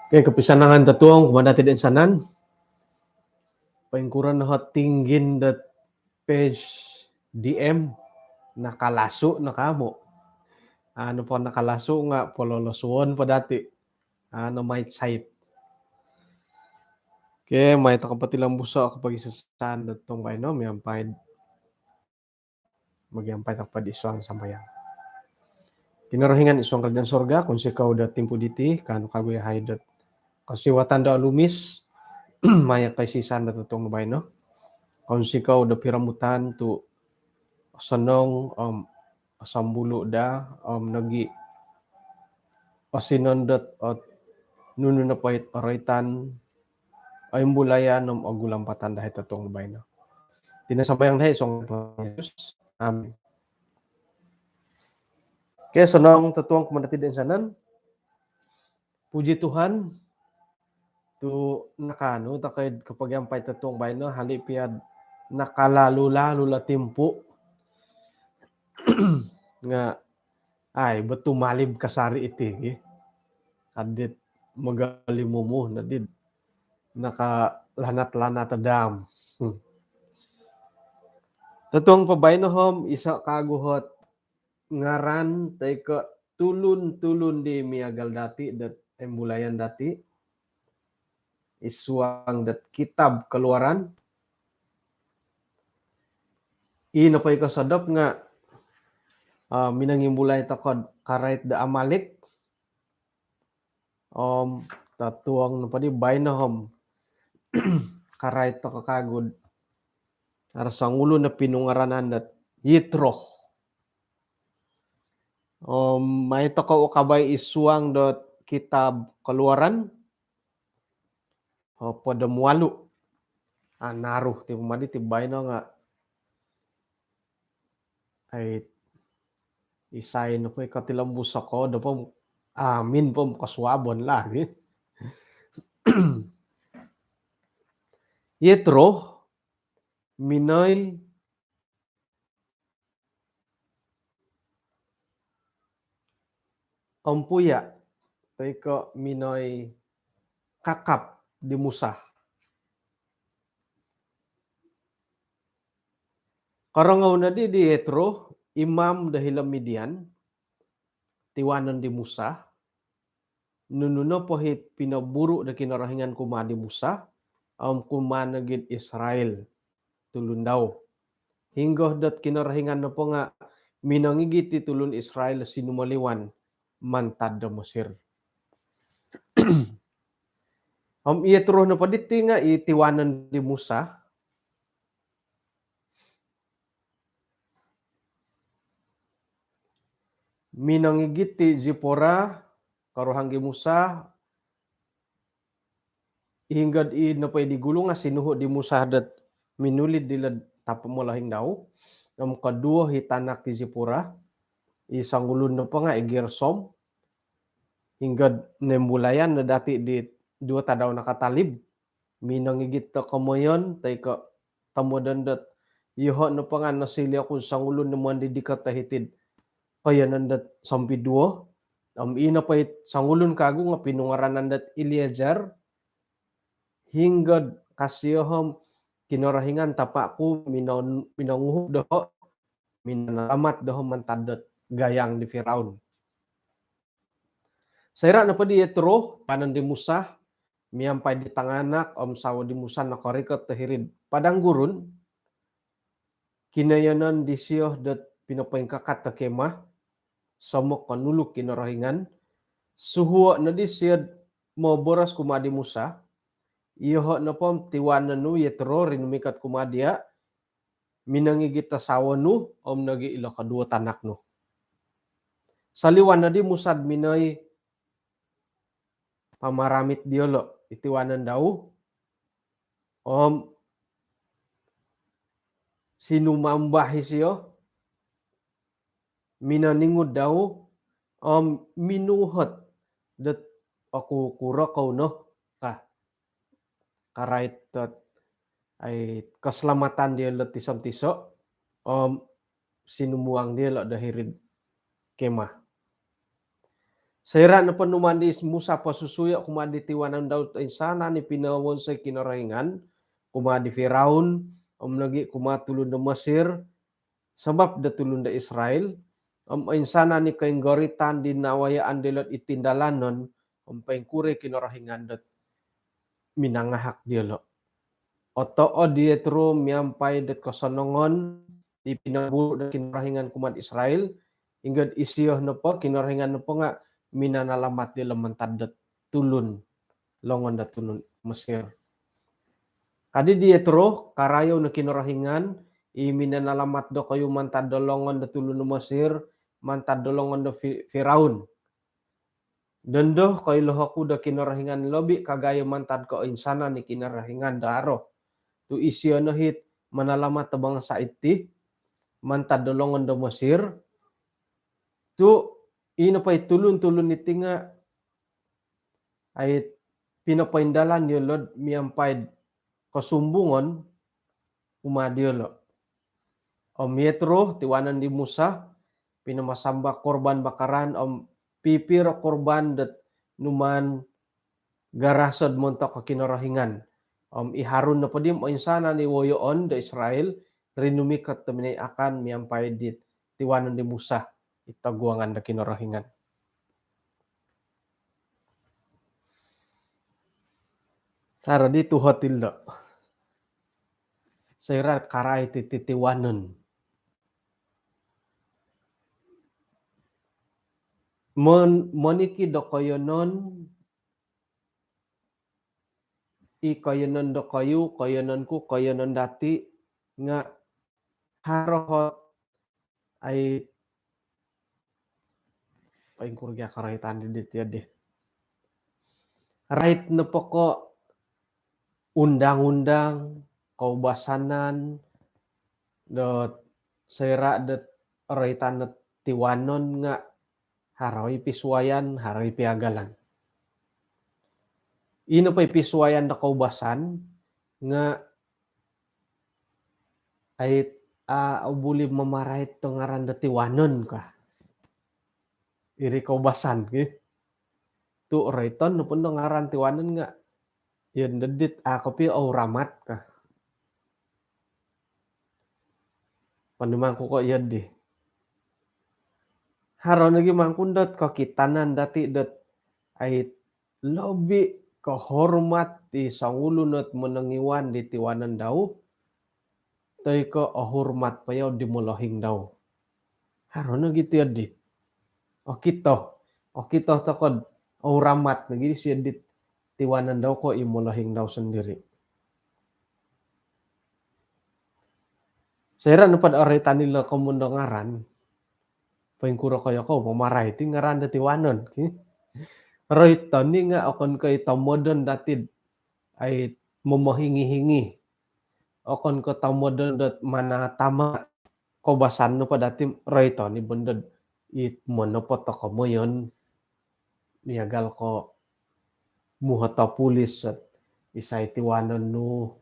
Okay, kapisanangan tatuang kumadati din sanan. Paingkuran na tinggin that page DM nakalaso na kamo. Ano po nakalaso nga pololosuon pa dati. Ano may site. Okay, may takapatilang buso kapag isasan datong bayno miyampay magyampay tapad isuang sambayang. Kinarahingan isuang radyan sorga kung sikaw da timpo diti kano kaguyahay dat kasiwatan da alumis maya kay sisan da tutong bayno. Kung sikaw da piramutan to sanong asambulo da nagi asinondat at nuno na pait araitan ay bulayan ng agulampatan dahil tatong bayno. Tinasabayang dahil isong Jesus. Amen. Kaya sanong tatuang kumadati din sanan. Puji Tuhan to nakano takay kapag yampay tatong bayno halipiyad nakalalo-lalo la timpo nga ay ba't tumalib kasari iti adit magalimumo na did nakalanat-lanat adam. Tatuang pabayno hom isa kaguhot ngaran tay ka tulun-tulun di miagal dati dat embulayan dati iswang dat kitab keluaran inapay kasadap nga minangimbulay takod karait da Amalek tatuang napadi bayno hom karait to kakagod arasang ulo na pinungaranan dat Yitro. May toko kabay iswang dot kitab keluaran pada mualu naruh ti pumadi ti bayno nga ay isay no koy katilambu sako da po amin po kaswabon lagi. Yetro minoy ampuya tay ko minoy kakap di Musa. Karangaw na di Yetro imam dahilam Midian tiwanan di Musa nununo pohit pinaburu da kinarahingan kuma di Musa kumanagid Israel tulun daw hinggo dat kinarahingan na po nga minangigit ti tulun Israel sinumaliwan mantad da Mesir. Yetro na paditi nga itiwanan di Musa minangigit ti Zipora karuhanggi Musa hinggad na pwede gulong nga sinuho di Musa dat minulid dilad tapamulahing daw kadua hitanak ti Zipora isang ulun na pa nga Gersom hinggad nembulayan na dati di dua tadaw nakatalib minangigit ta kamoyon tay ka tamodan dat iho na pa nga nasilya kung sang ulun na mga didikat tahitid kaya nandat sampi duo ina pa sang ulun kago nga pinungaranan dat Eliezer hinggad kasiyahom kinarahingan tapaku minanguhub daho minanamat daho mantadot gayang di Firaun. Sayra na pa di Yetro panan di Musa miyampay di tanganak sawa di Musa nakarikot tahirid padang gurun kinayanan di siyoh dat pinapayngkakat ta kemah samok kanuluk kinarahingan suhuwa na di siyad mo boras kumadi Musa iho na po tiwanan no Yetro rinumikat kumadia minangigit sawa no nagi ilo kadua tanak no saliwan na di Musad minay pamaramit diolo itiwanan daw sinumambahi siyo minaningod daw Minuhot det aku kura kau noh karait ay keselamatan dia let tisam tiso sinumuang dia lo dahirin kemah. Saira na panumandi Musa pasusuya kumadi tiwanan daw insana ni pinawon sa kinorahingan kumadi Firaun lagi kumatulun da Mesir sebab da tulun da Israel insana ni kaing goritan dinawayaan dilot itindalanon paingkure kinorahingan dat minangahak dia lo. Oto o dia tro miampai det kosanongon di pinabulu da kinorahingan kumat Israel hingga isiyoh nopo kinorahingan nopo nga minanalamat di lementad dat tulun longon da tulun Mesir. Kadi dia tro karayo na kinorahingan minanalamat do kayo mantad do longon da tulun Mesir mantad do longon do Firaun. Dendo kayo lohaku da kinorahingan lobi kagayo mantad ko insana ni kinorahingan daro. Tu isiyo no hit manalamat ta bangsa iti mantad dolongon do Mesir tu ino pay tulun-tulun iti nga ay pinapaindalan yo lod miampay kasumbungon umadiyo lo. Metro tiwanan di Musa pinamasamba korban bakaran pipiro korban dat numan garasod montok kinorahingan. Iharun na padim o insana ni woyoon da Israel rinumikat taminay akan miampay dit tiwanan di Musa itaguangan da kinorahingan. Tara di tuhotil do. Saira karay titiwanan. Moniki do koyonon kayanan do kayanan ku kayanan dati nga harohot ay paingkurga karaitan dit ya deh. Right na poko undang-undang kaubasanan dot saira dat raitan na tiwanon nga haroy pisuayan haroy piagalan. Ino pa'y pisuayan na kaubasan nga ay ubuli mamarahit to ngaran da tiwanon ka. Iri kaubasan ki. Tu raiton no pun ngaran tiwanon nga yan dadit ako pi ramat ka. Panduman ko yan di. Haron lagi mangkundot ko kitanan dati dot ay lobi kahormat ti sangulunot menengiwan di tiwanan daw tay ko hormat payaw di molohing daw. Haron na gitu ya di. O kito takod ramat lagi siya di tiwanan daw ko imolohing daw sendiri. Saya ran pad aray tanila komundo ngaran. Paingkuro kaya ko mamaray ti ngaran da tiwanon. Roito ni nga akon kay tamodon datid ay mamahingi-hingi. Akon ko tamodon dat mana tama kobasan no pa dati roito ni bundod it monopoto ko mo yon miagal ko muhata pulis at isay tiwanon no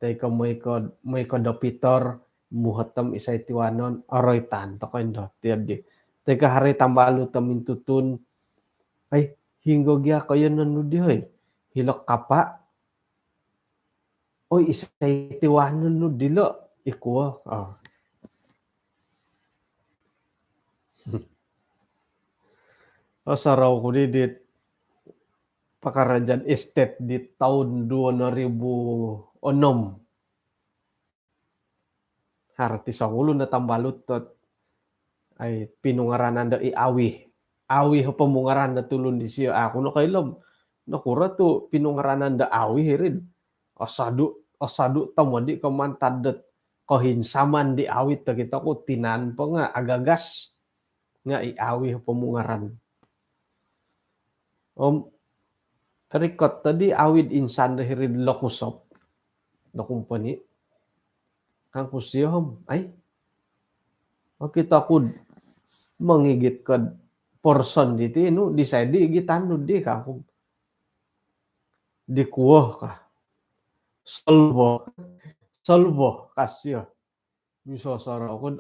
tay ko may ko dopitor muhatam isay tiwanon aroitan to kendo tiadi tay ka hari tambalo tamintutun ay hinggo gya kayo nanudi hoy hilok kapa oy isay tiwanon no dilo ikuha saraw ko didit pakarajan estate di tahun 2006 harti sangulo na tambalot ay pinungaranan da awi ho pamungaran na tulun di siya ako no kailom nakura to pinungaranan da awi hirin asadu tamadi kamantadet kohinsaman di awit ta kita ko tinan pa nga agagas nga iawi ho pamungaran Rikot tadi awid insan dahirid lokusop do kumpani kang kusiyom ay kita kud mangigit kad porson diti nu disedi gitandu di kampung di kuoh kah solbo kasih miso soro kun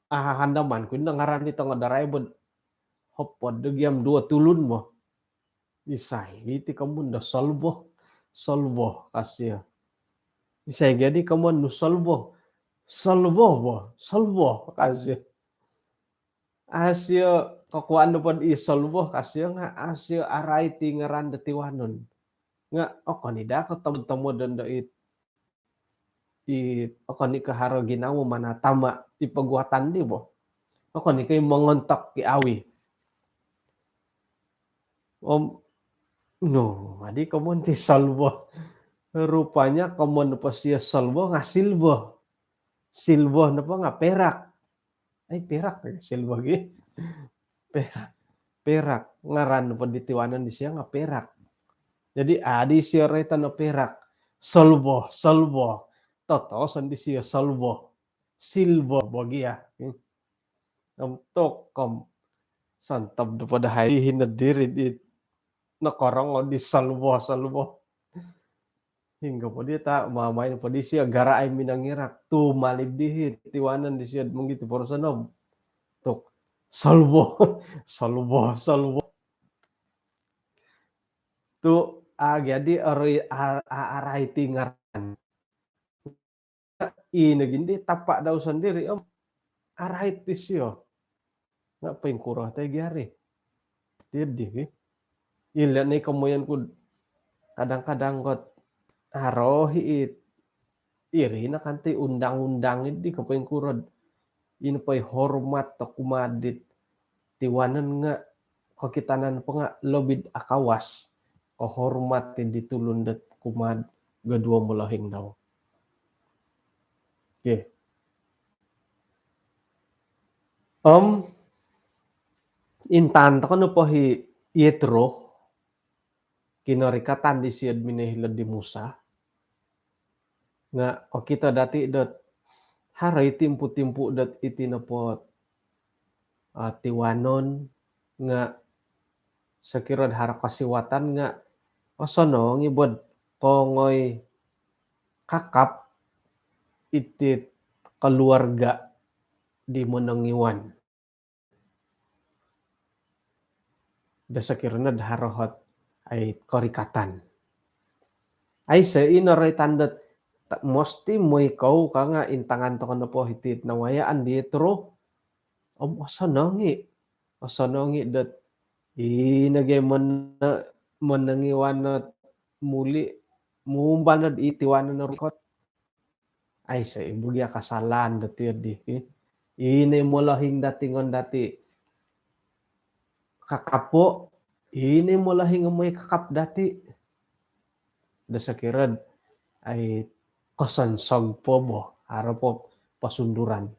handaman kun ngaran di tengah darai bud hopod giam 2 tulun mo isai iti kamun da solbo kasih isai jadi kamun nu solbo kasih asio kakuan pod i solbo kasih nga asio arai ti ngaran da tiwanun nga okonida ko temu dan da okoni ka haro ginawa mana tama ipaguatan di bo okoni kay mongontak ki awi no adi kamon ti salvo rupanya kamon pa siya salvo nga silvo na pa nga perak ay perak silvo gi perak ngaran pa ditiwanan di siya nga perak jadi adi siya reta na perak salvo toto san di siya silvo bogia untuk santab pada hari hinadiri di nakorong di salvo hingga po dia tak mamain po di siya gara ay minangirak tu malib dihit tiwanan di siya mengiti porosanom tuk salvo tu jadi arai tingaran inagindi tapak daw sendiri arai tisyo ngapain kurang teh gari jadi ilan ni kemudian ku kadang-kadang got arohi iri na kanti undang-undang di kapain kurang ini pay hormat to kumadit tiwanan nga kakitanan pa nga lobid akawas o hormat ditulundat kumad gadua mulahing daw. Okay. Intan to no po hi Yetro kinarikatan di siad minahilad di Musa nga o kita dati dat haray timpu dat iti na po tiwanon nga sakirad harap kasiwatan nga osono ngibod kongoy kakap iti keluarga di menengiwan da sakirana daharohot ay korikatan ay sa inaray tandat mosti mo ikaw ka nga intangan to na po hitit nawayaan ditro osanongi dat inagay menengiwan muli mumbanad itiwanan na rikot ay sa ibugya kasalan dati di ini mulahing datingon dati kakapo ini mulahing may kakap dati da sakirad ay kasansag po mo araw po pasunduran.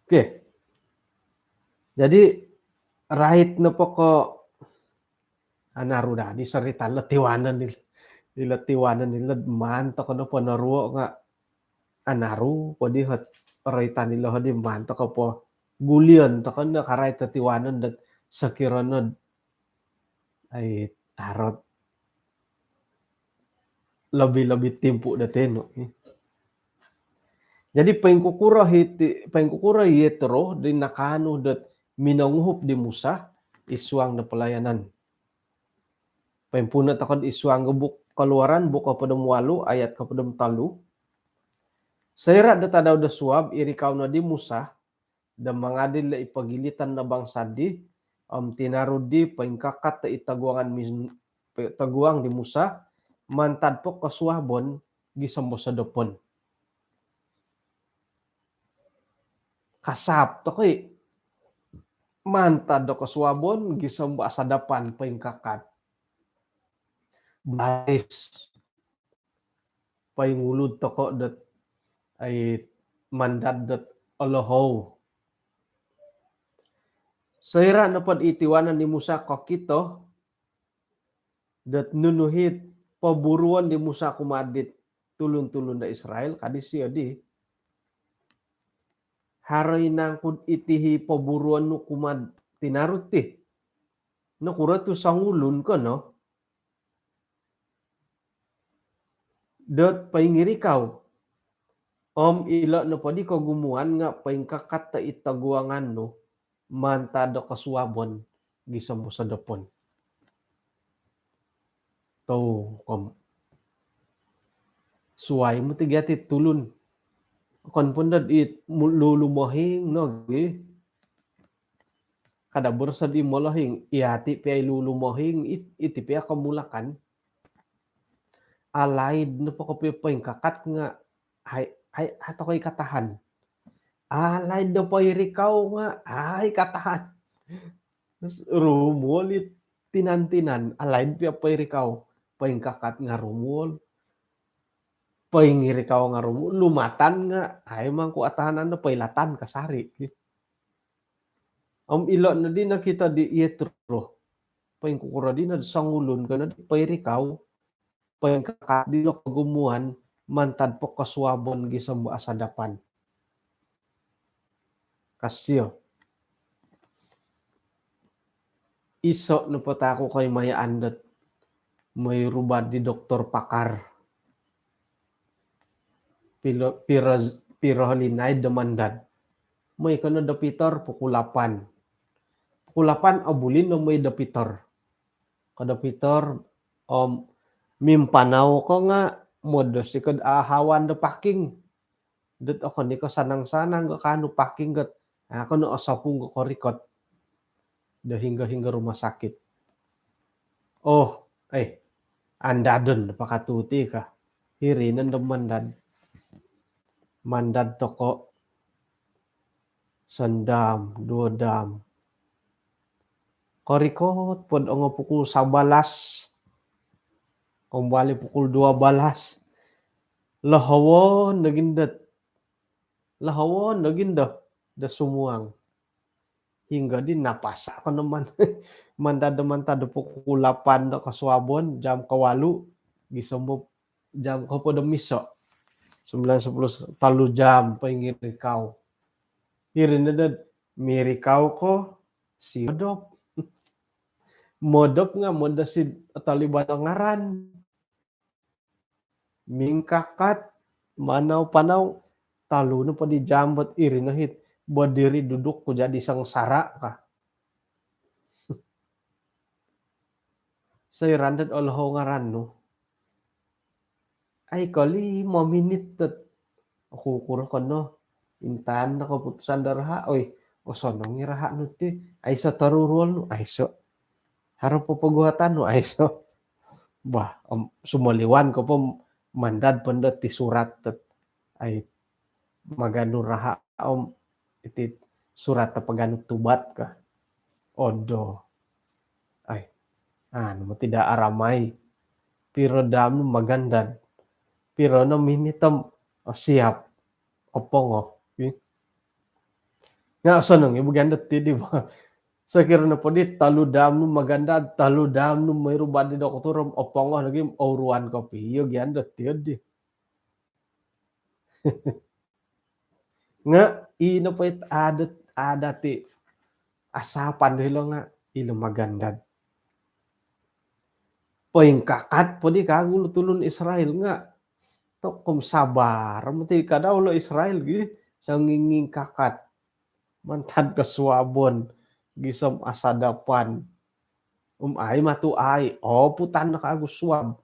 Okay. Jadi right na po ko anaruda di sarita latiwanan nila manto ko na po naruo nga anaru po di hot rayta nila di manto ko po gulion to kan nakaray tatiwanan dat sakiranod ay tarot labi timpu datin no. Jadi pengkukura Yetro di nakano dat minanguhop di Musa isuang na pelayanan. Pempunat akan isuang gebuk keluaran buka pedem 8 ayat ke pedem 3. Sayra data daw da suab irikaw na di Musa da mangadil la ipagilitan na bangsa di tinarudi pengkakat ta taguang di Musa mantad po kasuabon gisambo sa dopon. Kasap to kay mantad do kasuabon gisambo sa dapan pengkakat. Baris paingulud to ko dat ay mandad dat olohow. Sayra na pod itiwanan ni Musa kokito dat nunuhit paburuan di Musa kumadit tulun-tulun da Israel kadi siya di haroy nangkud itihi paburuan no kumad tinarut ti. No kura tu sangulun ko no. Dot paingiri kau. Ila no padi ko gumuan nga paingkakat ta itaguangan no mantado kasuabon gisamo sa dapon. Tau kom suway mo tigati tulun. Kon pundad it lulumohing no gi. Kada bursa di molohing iati pi lulumohing iti pi kamulakan. Alaid no pa ko paingkakat nga ay ato ko'y katahan. Alaid do pa irikaw nga ay katahan. Rumulit tinantinan alaid pa irikaw paingkakat nga rumul. Paingirikaw nga rumul lumatan nga ay man ko atahanan no pailatan kasari. Ilo na din nakita di ietro. Paingkukura din na sangulun ka na pairikaw. Paingkakat di lo kagumuan mantad po kasuabon gisam asadapan. Kasyo. Iso no patako kay maya andat may rubad di doktor pakar. Pirohalinay demandad. May kano dapitor pukulapan. Pukulapan abulin no may dapitor. Kadapitor mimpanaw ko nga modos ikod ahawan do paking. Dut ako ni ko sanang-sanang ko kano paking gat. Ako no asapung ko korikot. Do hingga rumah sakit. Andadon pakatuti ka. Hirinan do mandad. Mandad toko. Sandam, 2 dam. Korikot pod ang pukul 11. Kumbali pukul 12. Lahawon nagindat. Lahawon naginda. Da sumuang. Hingga din napasa ko naman. Mandad pukul 8 da kasuabon. Jam kawalu. Gisombo jam ko po da miso. 9-10 talu jam paingirikaw. Hirin na mirikaw ko si Modop nga modasid taliban ang ngaran. Mingkakat manaw-panaw talo na pa di jambat irin na hit. Badiri duduk ko jadi sangsara ka. Sa irandad olaho ngaran no. Ay kali maminit tat. Ako kuro ko no. Intan na kaputusan daraha. Oy, osonong iraha no ti. Ay sa tarurol no. Ay so. Harap po pagbuhatan no. Ay so. Bah, sumaliwan ko po mandad pandat ti surat tat. Ay magano raha. Iti surat na pagano tubat ka. Odo. Ay. Ano mo tidak aramay. Pero dam magandad. Pero no minitam siap. Opongo. Nga sonong ibagandad ti di ba? Sa kira na po di taludam no maganda taludam no may rubad di doktorom opongo lagi auruan ko piyo gandad ti di. Nga ino po it adati asapan dilo nga ilo magandad. Paingkakat po di kagulo tulon Israel nga to kum sabar mo ti kadaw lo Israel gi sa nginging kakat mantad kasuabon gisam asadapan ay matuay putan na kaguswab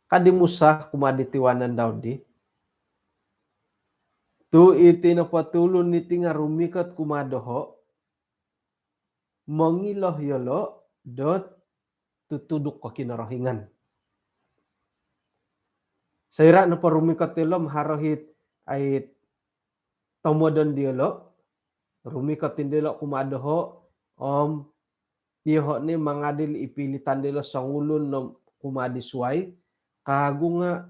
kadi Musa kumaditiwanan daw di tu iti na patulon niti nga rumikat kumadoho mangiloh yolo dot tutudok ko kinarahingan. Sayra na parumikat tilom harohit ay tomodon diolo. Rumikat tindilo kumadoho tiho ni mangadil ipilitan dilo sangulon no kumadisway kago nga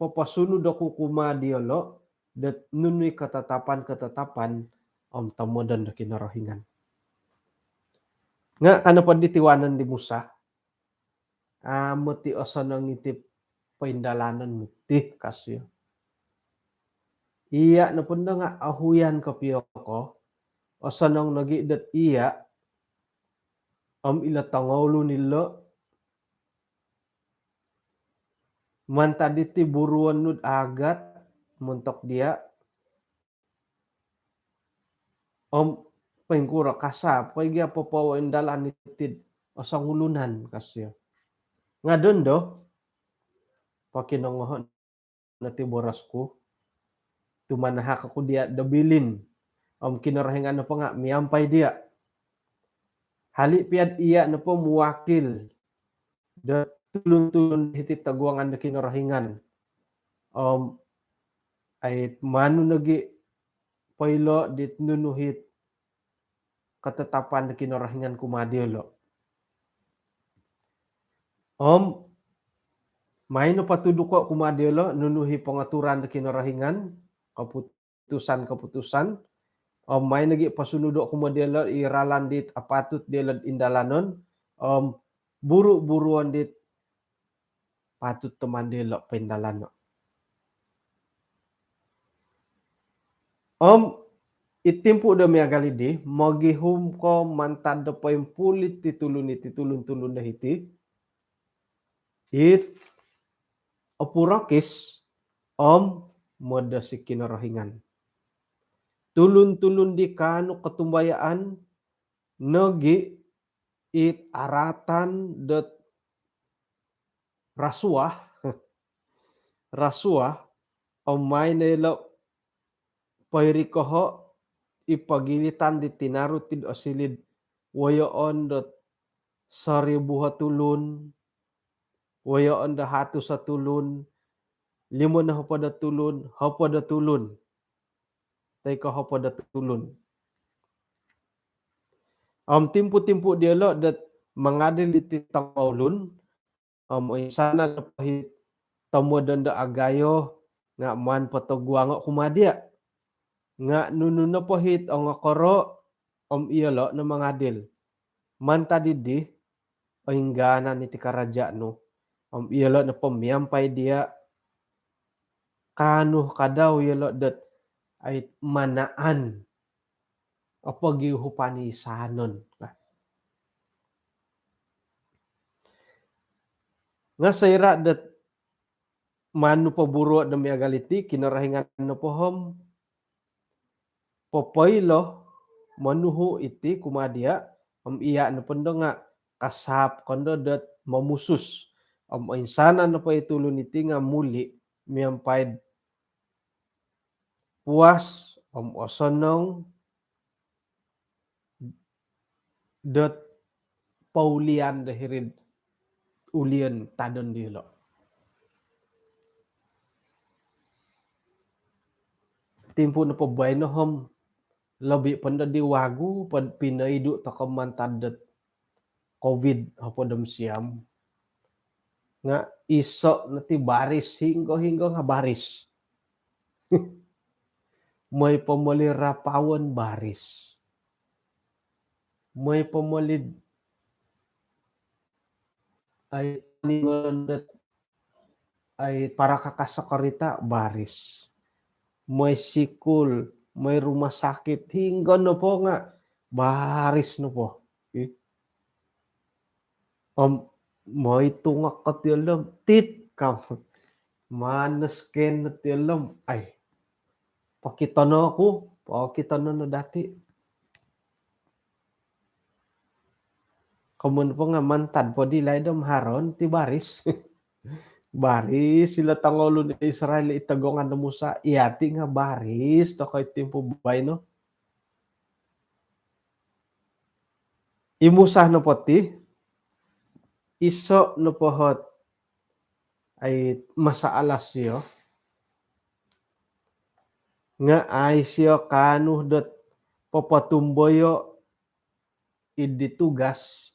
papasunod ako kumadiolo dat nunoy katatapan tomodon na kinarahingan. Nga ano pa ditiwanan di Musa muti oso nang itip paindalanan muti kasyo. iya na punda nga ahuyan kapiyo ko, o sanang nagidat iya, ila tangolo nilo, manta diti buruan nud agat, muntok dia, pengkura kasap, kay gya papawain dalan nitid, o sangulunan kasya. Nga doon do, pakinangohon na ti boras ko, tumanahak ako dia dabilin, kinarahingan na pa nga, miyampay dia. Hali piad iya na po muwakil, da tulun-tulun hiti taguangan na kinarahingan. Ay mano nagi paylo dit nunuhit katetapan na kinarahingan kumadilo. May no patudo ko kumadilo, nunuhi pangaturan na kinarahingan, kaputusan, may nagi pasunudo kumadilo, iralan dit apatut dilad indalanon, buru-buruan dit patut tumandilo pendalano. Itimpo da mi agalidi, magihum ko mantad da pa yung pulit titulun na hiti. It apurakis moda si kinarahingan. Tulun-tulun di kano katumbayaan nagi it aratan dat rasuah may nila pairikoho ipagilitan di tinarutid o silid wayoon dat saribuha tulun, wayoon da hatu sa tulun, limo na hapada tulun, tay ka hapada tulun. Timpo-timpo dia lo dat mangadil iti tangolun, sana napahit tamudan da agayo nga man pataguango kumadia. Nga nunun na pahit ang akoro iyalo na mangadil. Manta didi pahinggana ni ti karaja no. Iyalo na pamiyampay dia kano kadaw iyalo dat ay manaan o pagyuhupani sanon. Nga sayra dat manu paburo na miagaliti kinarahingan na pohom popaylo manuho iti kumadia iya na pando nga kasap kondo dat mamusus insana na pa itulon iti nga muli miyampaid puas osonong dat paulian dahirid ulian tadon dilo. Timpo na pabay no hom labi panda diwagu pad pinaidu takamantadat COVID hapadam siyam nga iso na ti baris hinggo nga baris. May pamalira pawon baris. May pamalid ay para kakasakarita baris. May sikul, may rumah sakit, hingga no po nga, baris no po. May tungak ka tiyalam, tit ka, manasken na tiyalam, ay, pakita na dati. Kamun po nga mantad po di laydam haron, ti baris. Baris sila tangolo ni Israel itagongan na Musa iati nga baris to kay timpo bay no imusah no poti iso no pohot ay masaalas siyo nga ay siyo kanuh dot papatumboyo iditugas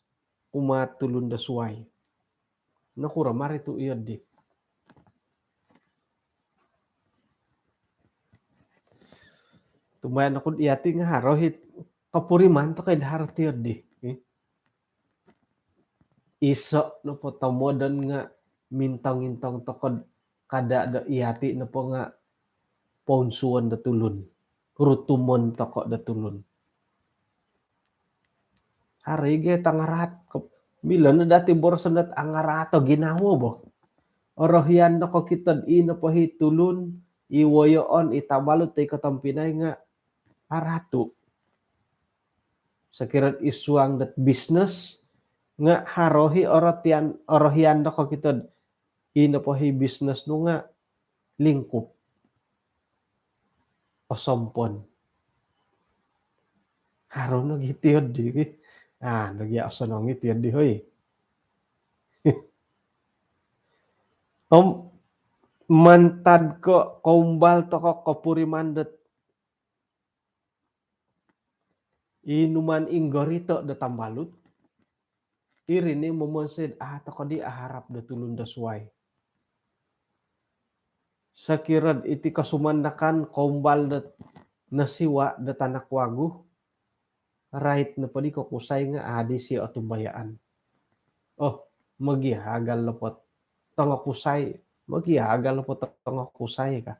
umatulun da suway nakura marito iyad di. Tumayan ako iyati nga harohit kapuriman to kay daharati iyad di. Iso no po tamodan nga mintang-intang to kada da iyati na po nga ponsuan da tulun. Rutumon toko da tulun. Hari ge tangarat bila na dati borsendat angarato ginawa bo. Orohian na ko kitad ina pahi tulun iwoyoon itabalot tay katampinay nga aratu. Sakirat isuang dat business nga harohi orohian na ko kitad ina pahi business no nga lingkup o sompon. Haro na gitiyod di. Nagyaso nang gitiyod di hoy. Mantad ko kaumbal to ko kapuri mandat inuman inggorito da tambalut irini momonsid to ko di aharap da tulun da suway sakirad iti kasumandakan kaumbal da nasiwa da tanak wagu right na padi ko kusay nga adi si atumbayaan magihagal lapot tanga kusay magihagal lapot tanga kusay ka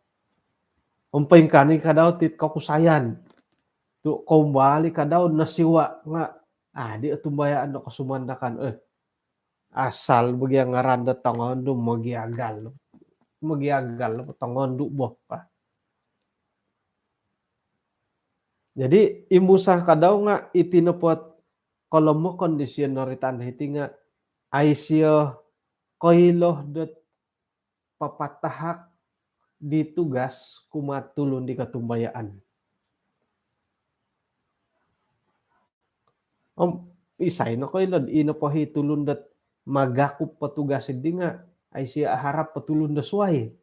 umpay kani ka daw tit kakusayan tu kaumbali ka daw nasiwa nga di atumbayaan no kasumandakan asal bagyang ngaranda tangondo magiagal tangondo boh pa. Jadi imusah ka daw nga itinupot kolomo kondisyon noritan hiti nga ay siya koiloh dat papatahak di tugas kumatulon di katumbayaan. Isay na koilod ino pahi tulun dat magakup patugas di nga ay siya harap patulun da suway.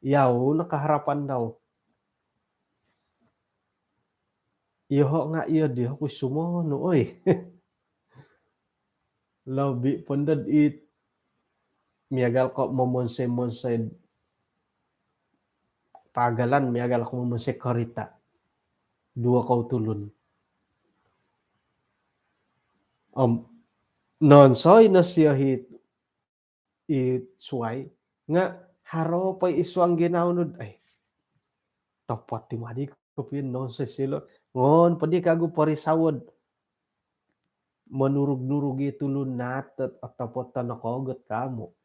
Yaw nakaharapan daw. Iho nga iyo di ako sumono oy. Labi pandad miagal ko momonse pagalan miagal ko momonse korita. Dua kau tulun. Nonsoy na siya hit suway nga haro pa isuang ginaunod ay tapat ti madi ko pin nonsoy silo ngon padi kago parisawod manurug-nurugi tulun natet at tapot tanakogot kamo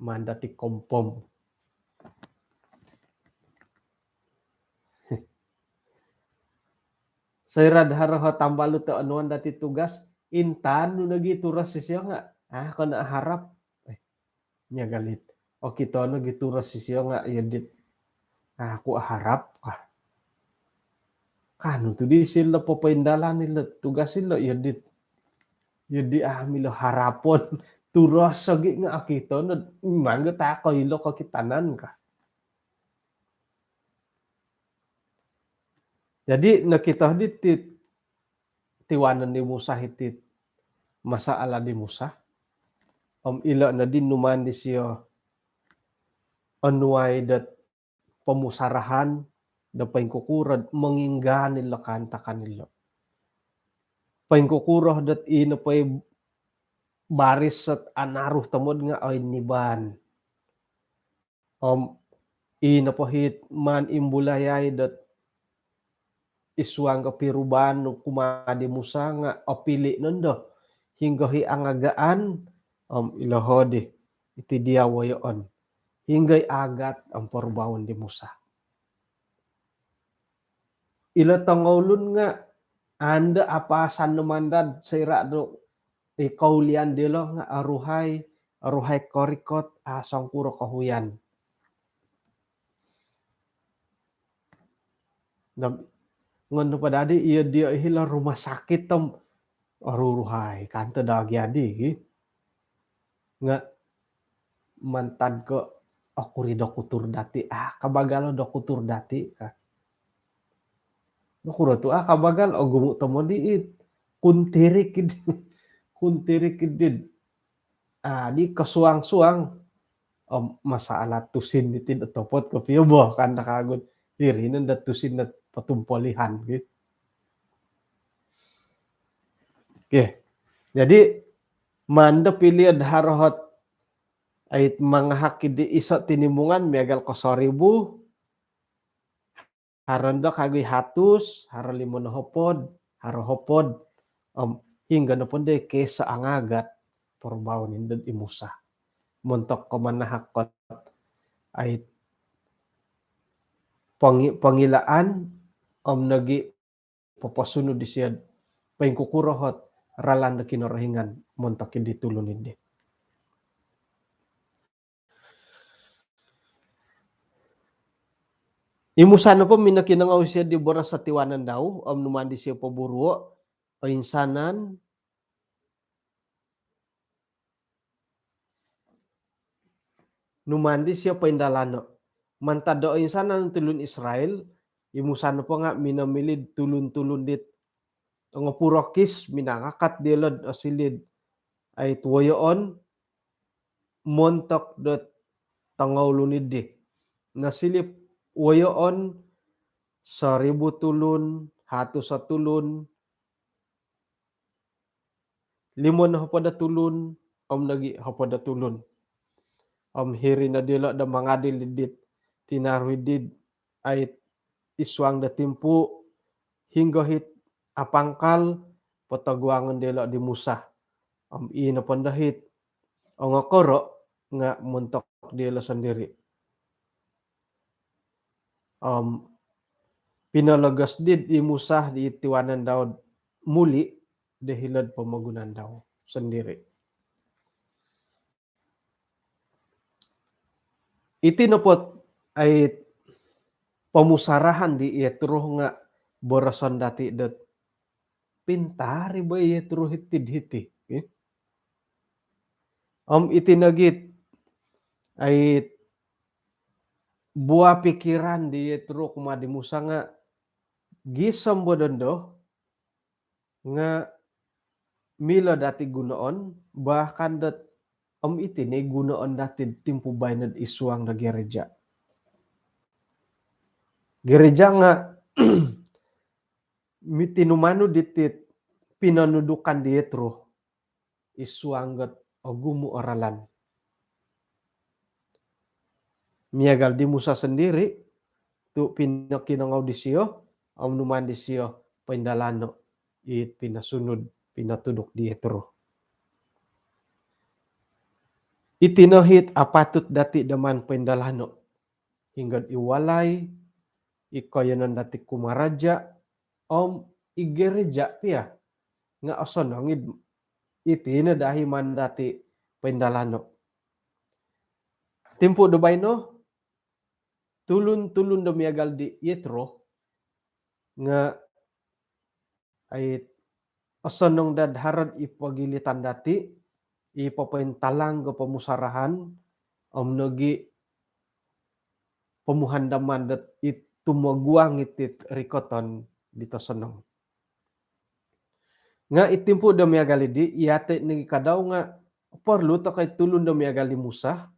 mandati kompom sayrad haraho tambalo to anuan dati tugas intan no nagituras siya nga kana harap nya galit o kito nagituras siya nga yadit ako harap ka kano to di sila papaindalan nila tugas sila yadit yadi amilo harapon turas sagi nga akito na mangga ta ko ilo ko kitanan ka. Jadi nakita ditit tiwanan ni Musa hitit masaala di Musa ila na din numan di siya anuay dat pamusarahan da paingkukurad mangingga nila kanta kanila paingkukurah dat ina pay baris at anaruh tamod nga ay niban ina pahit man imbulayay dat isuang kapiruban no kumadi Musa nga apili nondo hingga hi angagaan ilahodi iti diawayon hinggay agat ang parubawan di Musa. Ila tangolun nga anda apasan namandad sa irado ikaulian dilo nga aruhay korikot asang puro kahuyan. Ngono pa dadi iya dia hila rumah sakit tam aruruhay kanta dagyadi nga mantad ko akuri dokutur dati kabagalo dokutur dati nakura to kabagal gumu tamo diit kuntirik kidid di kasuang-suang masalah tusin ditid atopot ko piyo bo kan nakagod irinan dat tusin na patumpolihan gitu. Oke. Jadi manda pilih harohot ait mga hakid isa tinimungan miagal ko 1,000 haranda kagay hatus, haralimo na hopod, harohopod, hingga na punde kesa angagat, porbaw nindad imusa. Montok ko manahakot ay pangilaan nagi papasunod di siya paingkukurahot ralan na kinarahingan montok hindi tulon hindi. Imusano po minakinangaw siya di bora sa tiwanan daw numandi siya paburuo o insanan numandi siya paindalano. Mantado o insanan tulun Israel imusano po nga minamilid tulun-tulun dit ang purokis minangakat dilod o silid ay tuwayoon montok dot tangaw lunid di nasilip wayoon sa ribu tulun hato sa tulun limon na hapada tulun nagi hapada tulun hiri na dila da mga dilidit tinarwidid ay iswang da timpu hingga hit apangkal patagwangan dila di Musa ina pandahit ang akoro nga muntok dila sendiri pinalagas did di Musa di tiwanan daw muli dahilad pamagunan daw sendiri. Itinapot ay pamusarahan di Yetro nga borasan dati dat pintari ba Yetro hitid-hiti. Okay? Itinagit ay buah pikiran di Yetro kumadi Musa nga gisam bodondo nga mila dati gunoon bahkan dat itini gunoon dati timpu baynad iswang na gereja. Gereja nga mitinumano ditit pinanudukan di Yetro iswanggat o gumu oralan. Miyagal di Musa sendiri tu pinakinangaw di siyo numan di siyo paindalano it pinasunod pinatudok di Yetro. Itinahit apatut dati daman paindalano hingga iwalay ikayanan dati kumaraja igereja pia nga asonongid iti na dahi man dati paindalano. Timpo dubay no tulun-tulun damiagal di Yetro nga ay asonong dadharad ipagilitan dati ipapaintalang ga pamusarahan nagi pamuhandaman dat itumaguang itit rikoton dito sonong. Nga itimpo damiagali di iyate ni kadaw nga perlu to kay tulun damiagali Musa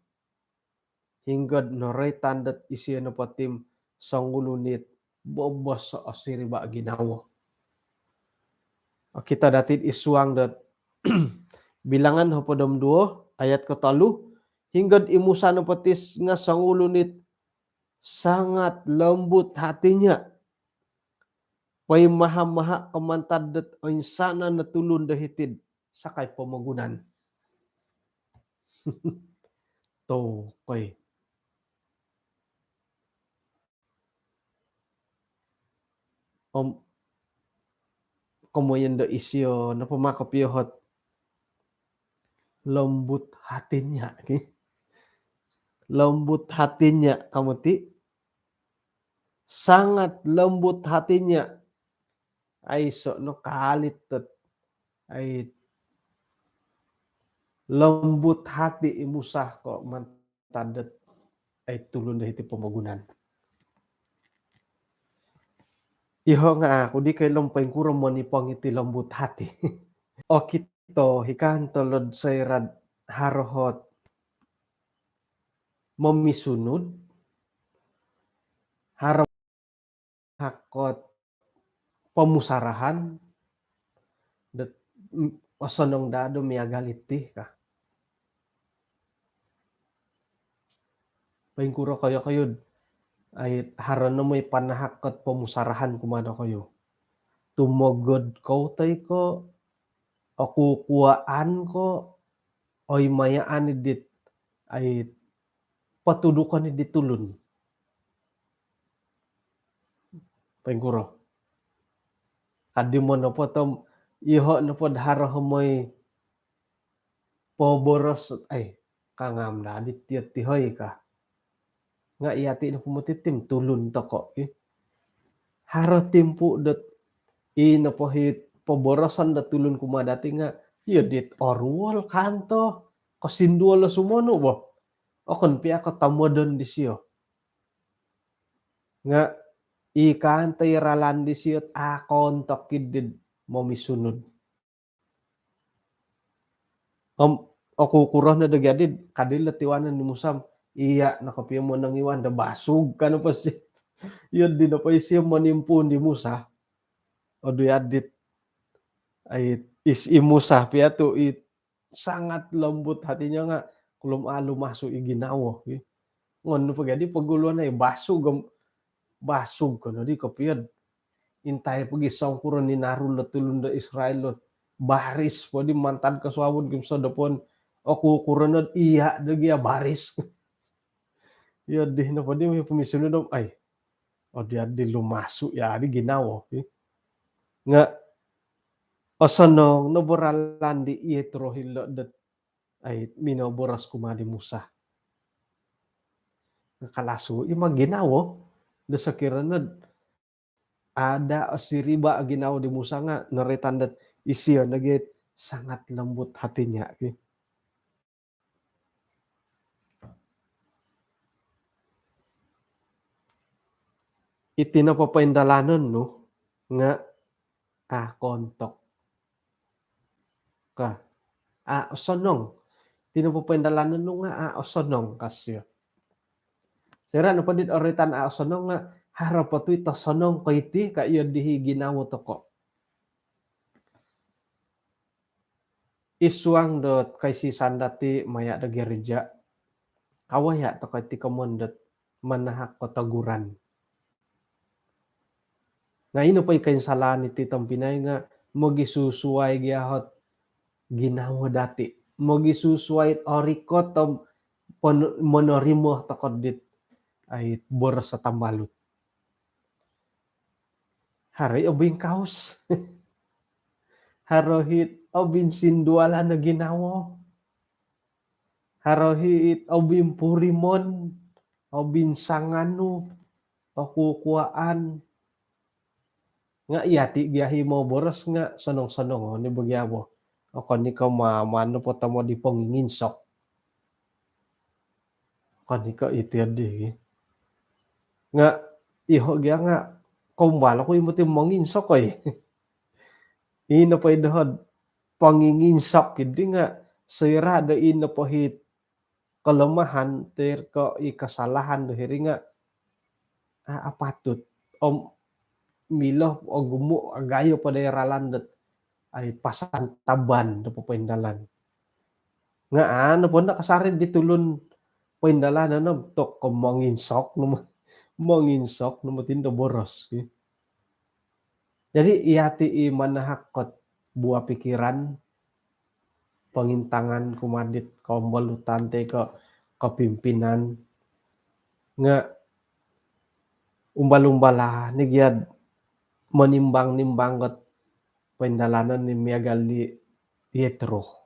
hingga noray tandat isiya na patim sangulunit bobos sa asiriba ginawa. Kita datit iswang dat bilangan hapadam 2 ayat ke-3 hingga imusa na patis nga sangulunit sangat lembut hatinya pay maha-maha kamantadet o insana na tulun dahitid sakay pamagunan. To kay kamoyan da isyo na pumakapiyot lembut hatinya. Okay? Lembut hatinya kamuti sangat lembut hatinya ay so no kalit ay lembut hati imusah ko mantadet ay tulun dahiti pamagunan. Iho nga ako di kay lampay kuro mo ni pangiti lembut hati. O kito hikan tolod sayrad harohot mamisunod harap hakot pamusarahan dat asonong dado miagaliti ka. Paingkuro kayo Ay harana mo'y panahak ket pamusarahan kumana kayo. Tumogod ko tay ko, o kukuaan ko, oy mayaan idit ay patudukan ni ditulun, paiguro. Kadi mo na po tom iho na pod haraho mo'y poboros ay kangam na adit tihoy ka. Nga iyati na pumutitim tulun toko haro timpu det inapahit paborosan da tulun kumadati nga iya dit orwol kanto kasindual la sumono ba okon pia katamodon di siyo nga ikan tay ralan di siyot akon tokid mo misunod ako kurah na dagadid kadil tiwanan ni musam iya nakapiyo mo nang iwan da basug ka na pa siya yun din na pa siya manimpun di musa o di adit ay is-imusah piatu sangat lembut hatinya nga kulum lumaso iginawo ngono pagadi paguluan ay basug kono di kapiyad intay pagi sangkuran ni narun na tulun da Israel lot baris podi mantan kasawon kim sa dapon o kukuranod iya dagi baris ya di na podi may pumisunod ay o di adi lumaso ya di ginawo nga osanong noboralan di Yetro hilo dat ay minoboras kumadi Musa. Kalaso ima ginawo da sa kiranad ada siriba ginawo di Musa nga naritandat isiyo nagit sangat lembut hatinya. Iti napapaindalanon no nga kontok ka sonong tinapapaindalanon no nga sonong kasyo. Sira no padit oritan sonong nga harap patuy ta sonong ko iti kaiyo dihi ginawo toko. Iswang dot kay si sandati maya da gereja. Kawaya to kay ti kamondat manahak ko taguran. Nga ino pa'y kainsalaan iti tampinay nga magisusuway giyahot ginawa dati. Magisusuway orikot tom monorimo takot dit ay boras sa tambalot. Haray obing kaos. Harohit obin sinduala na ginawa. Harohit obin purimon. Obin sangano. O kukuaan. Nga iyati giyahi mo boras nga sanong-sanong ni bagyawo. O kani ka mano po tamo di panginginsok. Kani ka itiadi. Nga iho gya nga kumbala ko imo ti manginsok ay. Ina pa idahod panginginsok hindi nga sira da ina pahit kalamahan ter ko ikasalahan dahiri nga apatut milo o gumo agayo pa ralan dat ay pasantaban da papaindalan. Nga ano po nakasarin ditulon paindalan ano tok ko manginsok no matinda boros. Jadi iyati manahakot buah pikiran pangintangan kumadit kaumbalutan te ko kapimpinan nga umbal-umbala nigyad manimbang-nimbang kat paindalanan ni miagal ni Yetro.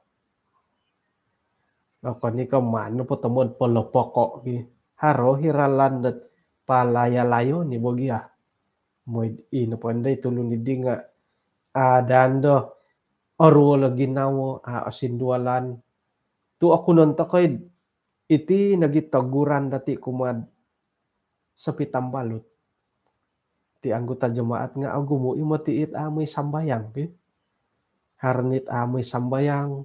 Ako ni ka mano po tamod palopoko haro hiralan dat palaya-layo ni bogia. Moy ino panday tulong ni di nga dando orwolo ginawo asindualan tu ako nun takay iti nagitaguran dati kumad sa pitambalot ti anggota jemaat nga agumo imo tiit amoy sambayang harnit amoy sambayang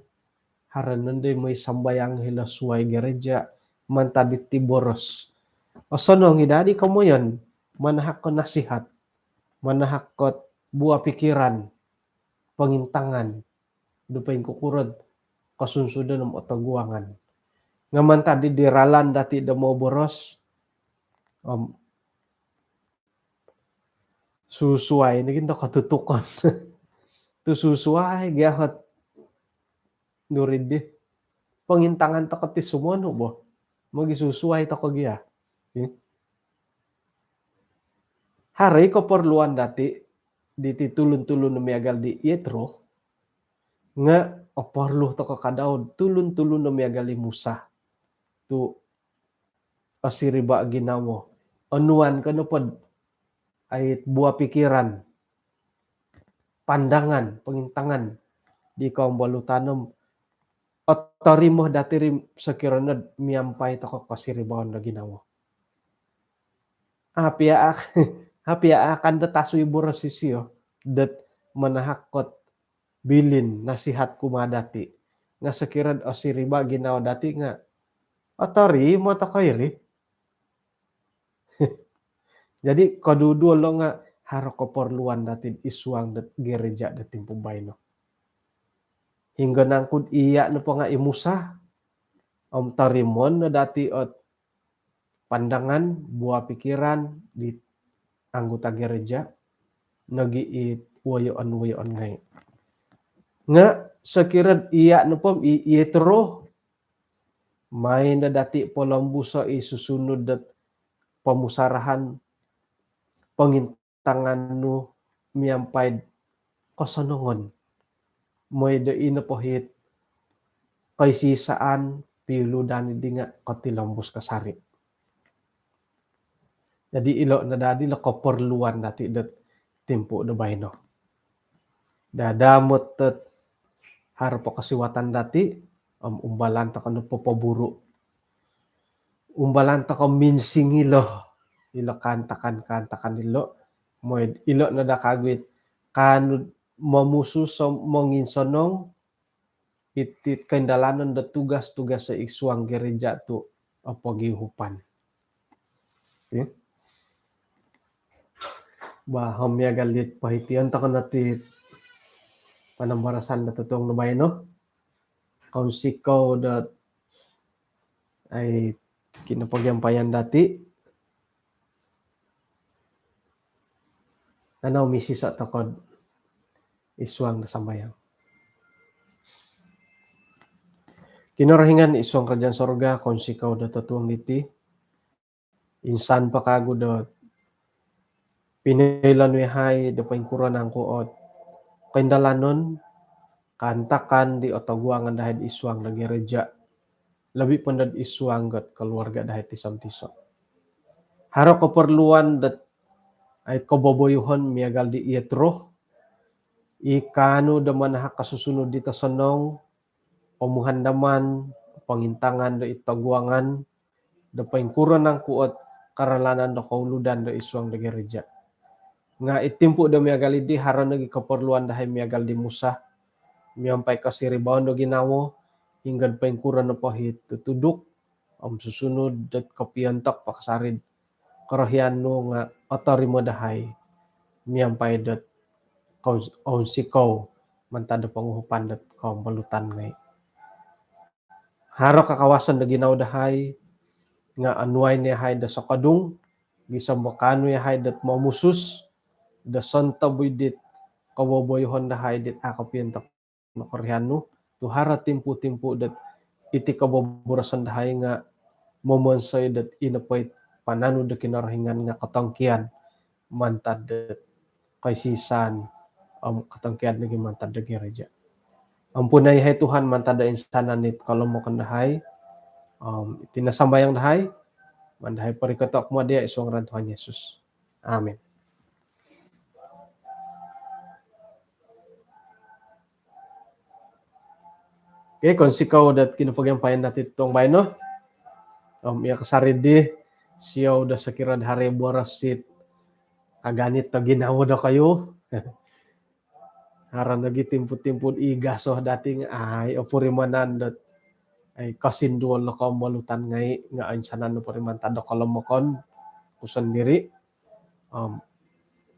haranenday may sambayang hilasuay gereja mantadit ti boros o sonong idadi kamo yan manahak ko nasihat manahak ko buah pikiran pangintangan dupain kukurod kasunsudan ng otaguangan. Ngaman tadi diralan dati da mo boros Susuai naging katutukan. Tu susuai giyahat nurid pangintangan ta ket ti sumono bo. Magisusuai ta kagiya. Haray kaperluan dati diti tulun-tulun na miagal di Yetro nga oporluh to kakadaod tulun-tulun na miagali Musa tu asiriba ginawo. Anuan kano pod ay buah pikiran, pandangan, pangintangan di kaum balutanom at tarimo dati rin sakiranad miyampay to kakasiribaon na ginawo. Hapia akan da tasoy borasisiyo dat manahakot bilin nasihat kumadati nga sakirad asiriba ginawa dati nga atari mata kayri. Jadi kadudolo nga haro kaperluan dati isuang dat gereja dating pumbayno. Hingga nangkud iya na pa nga imusa tarimon na dati at pandangan, buah pikiran di anggota gereja nagiit wayoan ngay. Nga sakirad iya na po Yetro may na dati polambusa isusunod dat pamusarahan pangintangan no miyampay kasanongon. May da inapohit kay sisaan piludan di nga katilambos kasari. Jadi ilo na dadi la kaperluan dati dat tempo da bayno. Dadamot tet harap kasiwatan dati umbalan ta kanu papaburu. Umbalan ta ka minsing ilo kantakan ilo moy ilo na da kagwit kanu mamusu sa manginsonong itit kendalanan da tugas-tugas sa isuang gereja tu pagihupan. Okay? Baham ya galit pahitian ta kanati panambarasan da tutong nabay no. Kaun sikaw da ay kinapagyampayan dati. Nanaw misis at takod isuang nasambayang. Kinarahingan isuang kadyan sorga kaun sikaw da tutuang niti. Insan pa kago da pinailanwehay da paingkuran ang kuot. Kaindalanon kantakan di otaguangan dahil isuang na gereja. Labi pandad isuang gat keluarga dahil tisam-tisam. Haro kaperluan dat ay kababoyuhon miagal di Yetro. Ikano da manahak kasusunod dita sanong pamuhandaman, pangintangan da itaguangan, da paingkuran ng kuot karalanan da kauludan da isuang da gereja. Nga itimpo da miagal di haro nagi kaperluan dahil miagal di Musa. Miyampay kasiribaon da ginawo hinggan paingkuran na pahit tutudok susunod dat kapiantak pakasarid karahian no nga atari mo dahay miyampay dat kaun sikaw mantada panguhupan dat kaum balutan ngay. Haro kakawasan da ginaw dahay nga anuay niya hay da sakadung gisambakano niya hay dat mamusus da santa buydit kawaboyhon dahay dit akapiantak na karahian no tuhara timpo-timpo dat iti kababurasan dahay nga momonsay dat inapay panano da kinarahingan nga katangkian mantad dat kay sisan katangkian naging mantad da gereja. Ampunay hay Tuhan mantad da insanan nit kalamokan dahay tinasambayang dahay mandahay parikatok mo dia isuang ran Tuhan Yesus. Amen. Okay, kung sikaw dat kinapagyampayan natin itong bayan, no? Iya kasarid di, siyaw da sakirad hari borasit, kaganit na ginawa da kayo. Haran lagi timput-timput igaso dating ay opurimanan dat ay kasinduan na kamalutan ngay nga ainsanan no pariman tado kalamakon kusan diri.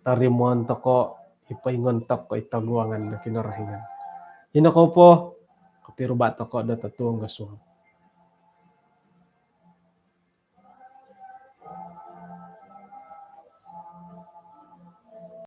Tarimon to ko ipaingon to ko itaguangan na kinarahingan. Hinako po, kapiruba to ko da tatuong gasuhan.